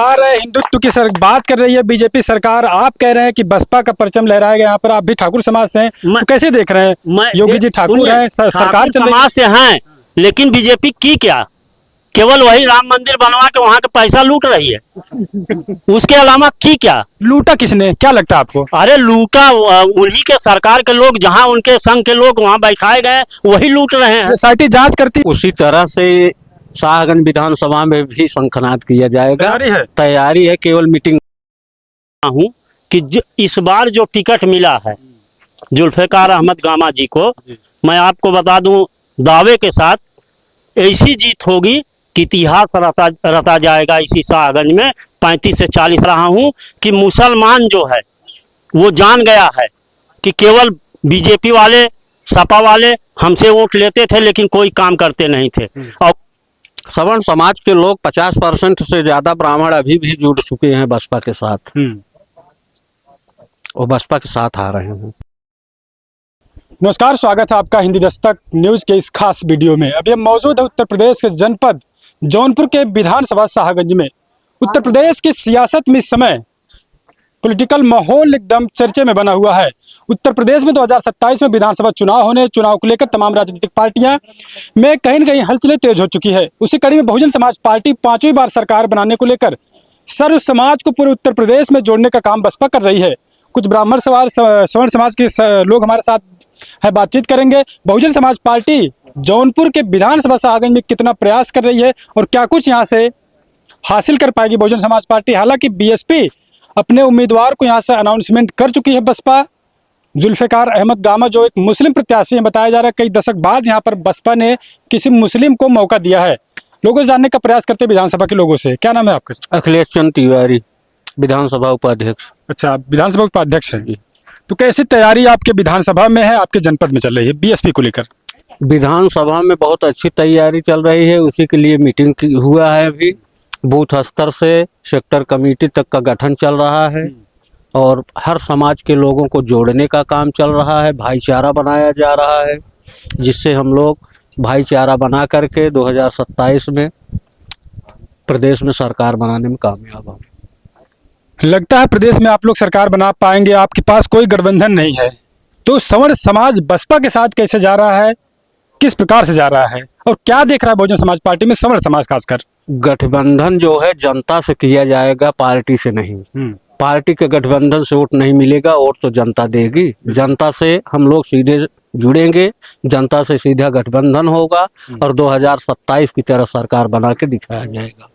सरकार है हिंदुत्व की बात कर रही है बीजेपी सरकार, आप कह रहे हैं कि बसपा का परचम लहराया गया। यहाँ पर आप भी ठाकुर समाज से हैं, तो कैसे देख रहे हैं? योगी जी ठाकुर है, सरकार चल रही समाज से हैं, लेकिन बीजेपी की क्या केवल वही राम मंदिर बनवा के वहाँ का पैसा लूट रही है। उसके अलावा की क्या? लूटा किसने, क्या लगता है आपको? अरे लूटा उन्हीं के सरकार के लोग, जहाँ उनके संघ के लोग वहाँ बैठाए गए वही लूट रहे हैं। एसआईटी जांच करती, उसी तरह से शाहगंज विधानसभा में भी शंखनाद किया जाएगा। तैयारी है केवल मीटिंग हूँ कि इस बार जो टिकट मिला है जुल्फिकार अहमद गामा जी को, मैं आपको बता दूं दावे के साथ ऐसी जीत होगी कि इतिहास रता जाएगा इसी शाहगंज में। 35 से 40 रहा हूँ कि मुसलमान जो है वो जान गया है कि केवल बीजेपी वाले सपा वाले हमसे वोट लेते थे लेकिन कोई काम करते नहीं थे। और सवर्ण समाज के लोग 50% से ज्यादा ब्राह्मण अभी भी जुड़ चुके हैं बसपा के साथ, और बसपा के साथ आ रहे हैं। नमस्कार, स्वागत है आपका हिंदी दस्तक न्यूज के इस खास वीडियो में। अभी हम मौजूद है उत्तर प्रदेश के जनपद जौनपुर के विधानसभा शाहगंज में। उत्तर प्रदेश की सियासत में इस समय पॉलिटिकल माहौल एकदम चर्चे में बना हुआ है। उत्तर प्रदेश में 2027 में विधानसभा चुनाव होने, चुनाव को लेकर तमाम राजनीतिक पार्टियां में कहीं न कहीं हलचलें तेज हो चुकी है। उसी कड़ी में बहुजन समाज पार्टी 5वीं बार सरकार बनाने को लेकर सर्व समाज को पूरे उत्तर प्रदेश में जोड़ने का काम बसपा कर रही है। कुछ ब्राह्मण सवर्ण समाज के लोग हमारे साथ है, बातचीत करेंगे। बहुजन समाज पार्टी जौनपुर के विधानसभा शाहगंज में कितना प्रयास कर रही है और क्या कुछ यहाँ से हासिल कर पाएगी बहुजन समाज पार्टी। हालांकि बीएसपी अपने उम्मीदवार को यहाँ से अनाउंसमेंट कर चुकी है। बसपा जुल्फिकार अहमद गामा जो एक मुस्लिम प्रत्याशी है, बताया जा रहा है कई दशक बाद यहाँ पर बसपा ने किसी मुस्लिम को मौका दिया है। लोगों से जानने का प्रयास करते हैं विधानसभा के लोगों से। क्या नाम है आपका? अखिलेश चंद्र तिवारी, विधानसभा उपाध्यक्ष। अच्छा, विधानसभा उपाध्यक्ष है। तो कैसी तैयारी आपके विधानसभा में है, आपके जनपद में चल रही है बीएसपी को लेकर? विधानसभा में बहुत अच्छी तैयारी चल रही है, उसी के लिए मीटिंग हुआ है। अभी बूथ स्तर से सेक्टर कमेटी तक का गठन चल रहा है और हर समाज के लोगों को जोड़ने का काम चल रहा है। भाईचारा बनाया जा रहा है, जिससे हम लोग भाईचारा बना करके 2027 में प्रदेश में सरकार बनाने में कामयाब हों। लगता है प्रदेश में आप लोग सरकार बना पाएंगे, आपके पास कोई गठबंधन नहीं है। तो सवर्ण समाज बसपा के साथ कैसे जा रहा है, किस प्रकार से जा रहा है और क्या देख रहा है बहुजन समाज पार्टी में सवर्ण समाज खासकर? गठबंधन जो है जनता से किया जाएगा, पार्टी से नहीं। पार्टी के गठबंधन से वोट नहीं मिलेगा, वोट तो जनता देगी। जनता से हम लोग सीधे जुड़ेंगे, जनता से सीधा गठबंधन होगा और 2027 की तरफ सरकार बना के दिखाया जाएगा।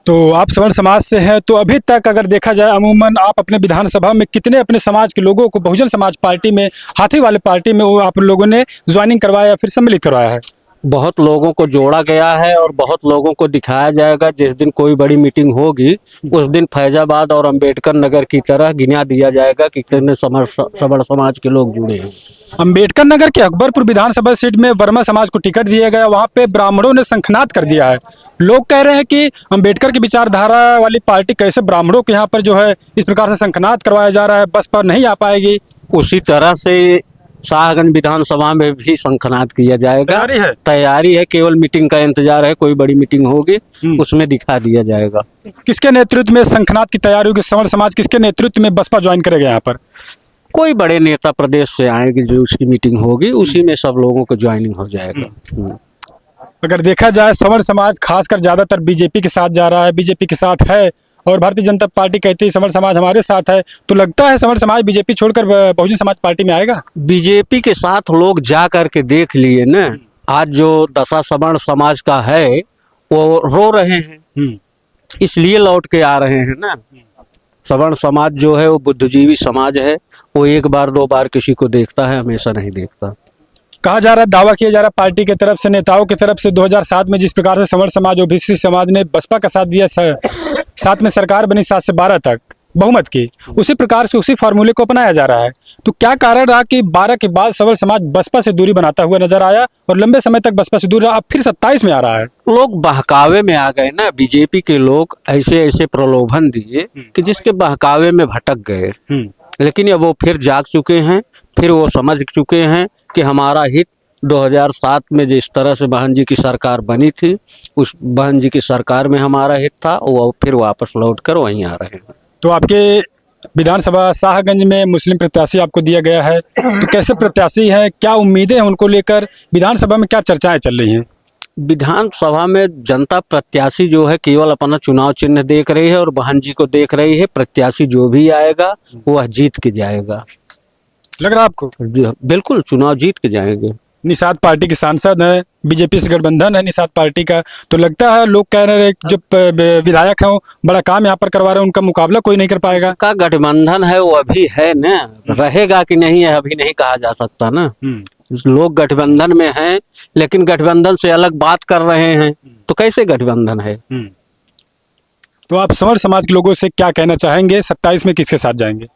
तो आप सवर्ण समाज से हैं, तो अभी तक अगर देखा जाए अमूमन आप अपने विधानसभा में कितने अपने समाज के लोगों को बहुजन समाज पार्टी में, हाथी वाले पार्टी में वो आप लोगों ने ज्वाइनिंग करवाया या फिर सम्मिलित करवाया है? बहुत लोगों को जोड़ा गया है और बहुत लोगों को दिखाया जाएगा। जिस दिन कोई बड़ी मीटिंग होगी उस दिन फैजाबाद और अंबेडकर नगर की तरह गिना दिया जाएगा कि कितने सवर्ण समाज के लोग जुड़े हैं। अंबेडकर नगर के अकबरपुर विधानसभा सीट में वर्मा समाज को टिकट दिया गया, वहां पे ब्राह्मणों ने शंखनाद कर दिया है। लोग कह रहे हैं कि अंबेडकर की विचारधारा वाली पार्टी कैसे ब्राह्मणों के यहाँ पर जो है इस प्रकार से शंखनाद करवाया जा रहा है, बसपा नहीं आ पाएगी। उसी तरह से शाहगंज विधानसभा में भी शंखनाद किया जाएगा। तैयारी है केवल मीटिंग का इंतजार है। कोई बड़ी मीटिंग होगी उसमें दिखा दिया जाएगा। किसके नेतृत्व में शंखनाद की तैयारी होगी? सवर्ण समाज किसके नेतृत्व में बसपा ज्वाइन करेगा यहाँ पर? कोई बड़े नेता प्रदेश से आएंगे, जो उसकी मीटिंग होगी उसी में सब लोगों को ज्वाइनिंग हो जाएगा। अगर देखा जाए सवर्ण समाज खासकर ज्यादातर बीजेपी के साथ जा रहा है, बीजेपी के साथ है और भारतीय जनता पार्टी कहती है सवर्ण समाज हमारे साथ है। तो लगता है सवर्ण समाज बीजेपी छोड़कर बहुजन समाज पार्टी में आएगा? बीजेपी के साथ लोग जा करके देख लिए ना। आज जो दशा सवर्ण समाज का है वो रो रहे हैं, इसलिए लौट के आ रहे हैं ना। सवर्ण समाज जो है वो बुद्धिजीवी समाज है, वो एक बार दो बार किसी को देखता है, हमेशा नहीं देखता। कहा जा रहा है, दावा किया जा रहा है पार्टी की तरफ से, नेताओं की तरफ से 2007 में जिस प्रकार से सवर्ण समाज ओबीसी समाज ने बसपा का साथ दिया, साथ में सरकार बनी 7 से 12 तक बहुमत की, उसी प्रकार से उसी फार्मूले को अपनाया जा रहा है। तो क्या कारण रहा कि 12 के बाद सवर्ण समाज बसपा से दूरी बनाता हुआ नजर आया और लंबे समय तक बसपा से दूर रहा, अब फिर 27 में आ रहा है? लोग बहकावे में आ गए ना। बीजेपी के लोग ऐसे ऐसे प्रलोभन दिए कि जिसके बहकावे में भटक गए। लेकिन अब वो फिर जाग चुके हैं, फिर वो समझ चुके हैं कि हमारा हित 2007 में जिस तरह से बहन जी की सरकार बनी थी, उस बहन जी की सरकार में हमारा हित था, वो फिर वापस लौट कर वहीं आ रहे हैं। तो आपके विधानसभा शाहगंज में मुस्लिम प्रत्याशी आपको दिया गया है, तो कैसे प्रत्याशी हैं, क्या उम्मीदें हैं उनको लेकर, विधानसभा में क्या चर्चाएं चल रही हैं? विधानसभा में जनता प्रत्याशी जो है केवल अपना चुनाव चिन्ह देख रही है और बहन जी को देख रही है। प्रत्याशी जो भी आएगा वह जीत के जाएगा। लग रहा है आपको? बिल्कुल चुनाव जीत के जाएंगे। निषाद पार्टी के सांसद हैं, बीजेपी से गठबंधन है निषाद पार्टी का, तो लगता है लोग कह रहे हैं जो विधायक हैं वो बड़ा काम यहाँ पर करवा रहे हैं, उनका मुकाबला कोई नहीं कर पाएगा। का गठबंधन है वो अभी है ना, रहेगा कि नहीं है अभी नहीं कहा जा सकता ना। लोग गठबंधन में हैं लेकिन गठबंधन से अलग बात कर रहे हैं, तो कैसे गठबंधन है? तो आप संवर समाज के लोगों से क्या कहना चाहेंगे? 27 में किसके साथ जाएंगे?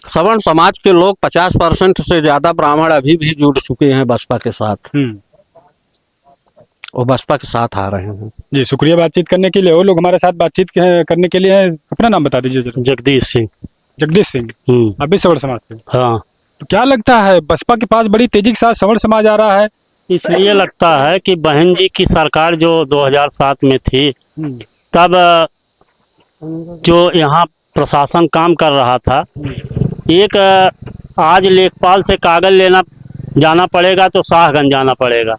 सवर्ण समाज के लोग 50% से ज्यादा ब्राह्मण अभी भी जुड़ चुके हैं बसपा के साथ, और बसपा के साथ आ रहे हैं। जी शुक्रिया बातचीत करने के लिए। और लोग हमारे साथ बातचीत करने के लिए हैं। अपना नाम बता दीजिए जरा। जगदीश सिंह। जगदीश सिंह, आप भी सवर्ण समाज से? हाँ। तो क्या लगता है बसपा के पास बड़ी तेजी के साथ सवर्ण समाज आ रहा है? इसलिए लगता है कि बहन जी की सरकार जो 2007 में थी, तब जो यहाँ प्रशासन काम कर रहा था, एक आज लेखपाल से कागज लेना जाना पड़ेगा तो शाहगंज जाना पड़ेगा,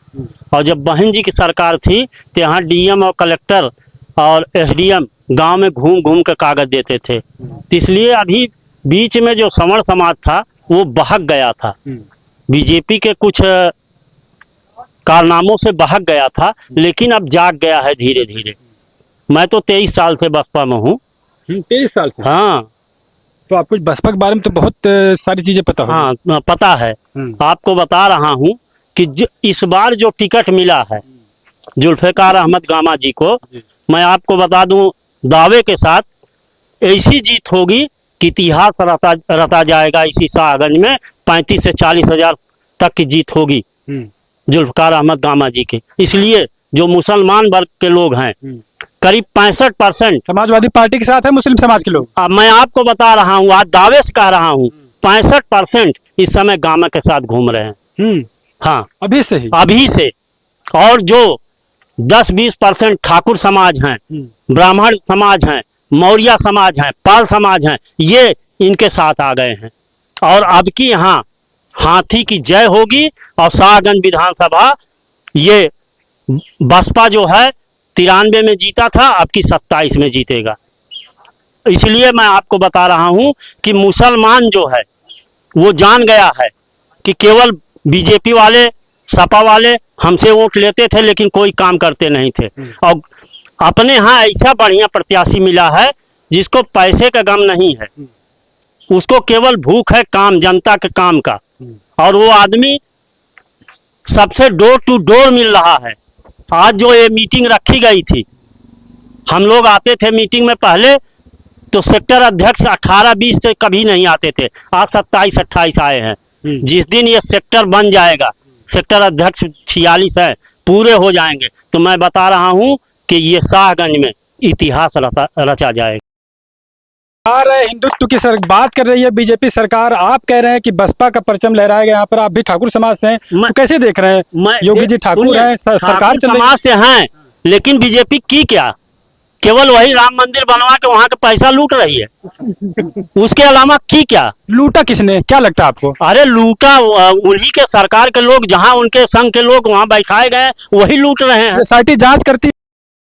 और जब बहन जी की सरकार थी तो यहाँ डीएम और कलेक्टर और एसडीएम गांव में घूम घूम कर कागज देते थे। तो इसलिए अभी बीच में जो सवर्ण समाज था वो बहक गया था, बीजेपी के कुछ कारनामों से बहक गया था, लेकिन अब जाग गया है धीरे धीरे। मैं तो 23 साल से बसपा में हूँ। 23 साल से? हाँ। तो आपको बसपा के बारे में तो बहुत सारी चीजें पता होगी। हाँ पता है। आपको बता रहा हूँ कि इस बार जो टिकट मिला है जुल्फ़िकार अहमद गामा जी को, मैं आपको बता दूं दावे के साथ ऐसी जीत होगी कि इतिहास रता जाएगा। इसी शाहगंज में 35 से 40 हजार तक की जीत होगी जुल्फ़िकार अहमद गामा जी के। इसलिए जो मुसलमान वर्ग के लोग हैं, करीब 65% समाजवादी पार्टी के साथ है मुस्लिम समाज के लोग। अब मैं आपको बता रहा हूँ, आज दावे से कह रहा हूँ, 65% इस समय गामा के साथ घूम रहे हैं। हाँ अभी से ही? अभी से। और जो 10-20% ठाकुर समाज हैं, ब्राह्मण समाज हैं, मौर्य समाज हैं, पाल समाज हैं, ये इनके साथ आ गए हैं। और अब की यहाँ हाथी की जय होगी। और शाहगंज विधानसभा ये बसपा जो है 93 में जीता था, अब की 27 में जीतेगा। इसलिए मैं आपको बता रहा हूँ कि मुसलमान जो है वो जान गया है कि केवल बीजेपी वाले, सपा वाले हमसे वोट लेते थे लेकिन कोई काम करते नहीं थे, और अपने यहाँ ऐसा बढ़िया प्रत्याशी मिला है जिसको पैसे का गम नहीं है, उसको केवल भूख है काम, जनता के काम का। और वो आदमी सबसे डोर टू डोर मिल रहा है। आज जो ये मीटिंग रखी गई थी, हम लोग आते थे मीटिंग में पहले तो सेक्टर अध्यक्ष 18-20 से कभी नहीं आते थे, आज 27-28 आए हैं। जिस दिन ये सेक्टर बन जाएगा, सेक्टर अध्यक्ष 46 है, पूरे हो जाएंगे, तो मैं बता रहा हूँ कि ये शाहगंज में इतिहास रचा जाएगा। हिंदुत्व की बात कर रही है बीजेपी सरकार, आप कह रहे हैं कि बसपा का परचम लहराएगा। यहाँ पर आप भी ठाकुर समाज से हैं, तो कैसे देख रहे हैं? योगी जी ठाकुर हैं, सरकार चल रही समाज से हैं, लेकिन बीजेपी की क्या, केवल वही राम मंदिर बनवा के वहाँ का पैसा लूट रही है, उसके अलावा की क्या? लूटा किसने, क्या लगता है आपको? अरे लूटा उन्हीं के सरकार के लोग, जहाँ उनके संघ के लोग वहाँ बैठाए गए वही लूट रहे हैं। एसआईटी जांच करती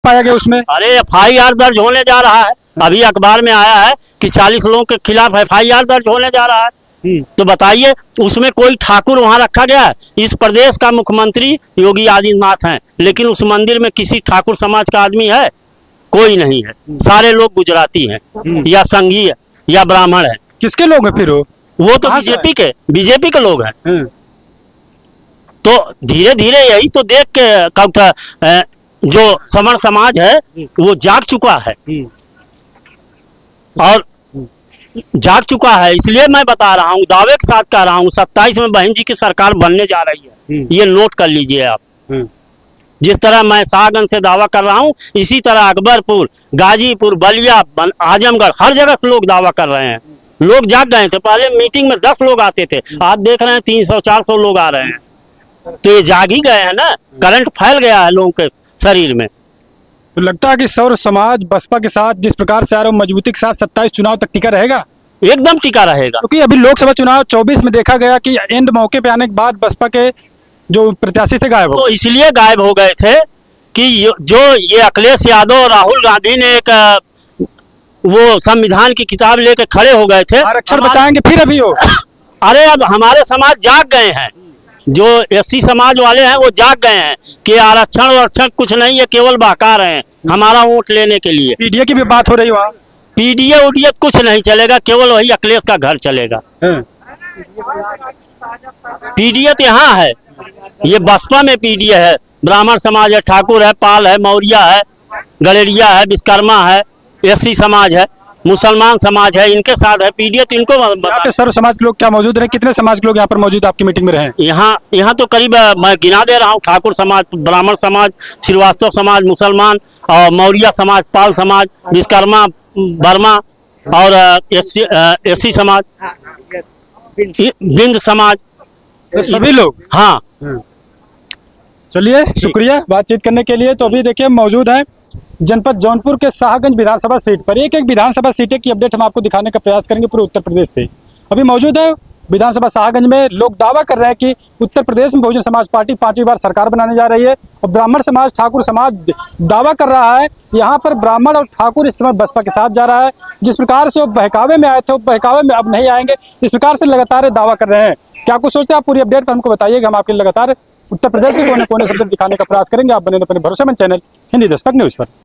पाया गया उसमें? अरे FIR दर्ज होने जा रहा है, अभी अखबार में आया है कि 40 लोगों के खिलाफ FIR दर्ज होने जा रहा है। तो बताइए उसमें कोई ठाकुर वहाँ रखा गया है? इस प्रदेश का मुख्यमंत्री योगी आदित्यनाथ हैं, लेकिन उस मंदिर में किसी ठाकुर समाज का आदमी है? कोई नहीं है। सारे लोग गुजराती हैं या संघीय या ब्राह्मण है। किसके लोग हैं फिर? वो तो बीजेपी के लोग हैं। तो धीरे धीरे यही तो देख के जो सवर्ण समाज है वो जाग चुका है, और जाग चुका है। इसलिए मैं बता रहा हूँ, दावे के साथ कह रहा हूँ, 27 में बहन जी की सरकार बनने जा रही है। ये नोट कर लीजिए आप। जिस तरह मैं शाहगंज से दावा कर रहा हूँ, इसी तरह अकबरपुर, गाजीपुर, बलिया, आजमगढ़, हर जगह लोग दावा कर रहे हैं। लोग जाग गए थे। पहले मीटिंग में 10 लोग आते थे, आज देख रहे हैं 300-400 लोग आ रहे हैं। तो ये जाग ही गए हैं ना, करंट फैल गया है लोगों के शरीर में। तो लगता है कि सर्व समाज बसपा के साथ जिस प्रकार से आ रहा है मजबूती के साथ 27 चुनाव तक टिका रहेगा, एकदम टिका रहेगा। क्योंकि अभी लोकसभा चुनाव 24 में देखा गया कि एंड मौके पे आने के बाद बसपा के जो प्रत्याशी थे गायब हो तो इसलिए गायब हो गए थे कि ये अखिलेश यादव और राहुल गांधी ने एक वो संविधान की किताब लेके खड़े हो गए थे। आरक्षण बचाएंगे फिर अभी हो। अरे अब हमारे समाज जाग गए हैं, जो एससी समाज वाले हैं वो जाग गए हैं कि आरक्षण कुछ नहीं है, केवल बहका रहे हैं हमारा वोट लेने के लिए। पीडीए की भी बात हो रही है वहाँ। पीडीए उडीए कुछ नहीं चलेगा, केवल वही अखिलेश का घर चलेगा। पीडीए तो यहाँ है, ये बसपा में पीडीए है, ब्राह्मण समाज है, ठाकुर है, पाल है, मौर्या है, गलेरिया है, विश्वकर्मा है, एससी समाज है, मुसलमान समाज है, इनके साथ है पीडीए। तो इनको यहाँ पे सर्व समाज के लोग क्या मौजूद रहे? कितने समाज के लोग यहाँ पर मौजूद आपकी मीटिंग में रहे? यहाँ तो करीब मैं गिना दे रहा हूँ, ठाकुर समाज, ब्राह्मण समाज, श्रीवास्तव समाज, मुसलमान और मौर्या समाज, पाल समाज, विश्वकर्मा, वर्मा और एससी समाज, बिंद समाज, सभी लोग। हाँ। चलिए, शुक्रिया बातचीत करने के लिए। तो अभी देखिए मौजूद है जनपद जौनपुर के शाहगंज विधानसभा सीट पर। एक एक विधानसभा सीटें की अपडेट हम आपको दिखाने का प्रयास करेंगे पूरे उत्तर प्रदेश से। अभी मौजूद है विधानसभा शाहगंज में। लोग दावा कर रहे हैं कि उत्तर प्रदेश में बहुजन समाज पार्टी 5वीं बार सरकार बनाने जा रही है और ब्राह्मण समाज, ठाकुर समाज दावा कर रहा है यहाँ पर ब्राह्मण और ठाकुर इस समय बसपा के साथ जा रहा है। जिस प्रकार से वो बहकावे में आए थे, वो बहकावे में अब नहीं आएंगे, इस प्रकार से लगातार दावा कर रहे हैं। क्या कुछ सोचते हैं आप? पूरी अपडेट पर हमको बताइएगा। हम आपके लगातार उत्तर प्रदेश के कोने कोने से दिखाने का प्रयास करेंगे। आप बने अपने भरोसेमंद चैनल हिंदी दस्तक न्यूज़ पर।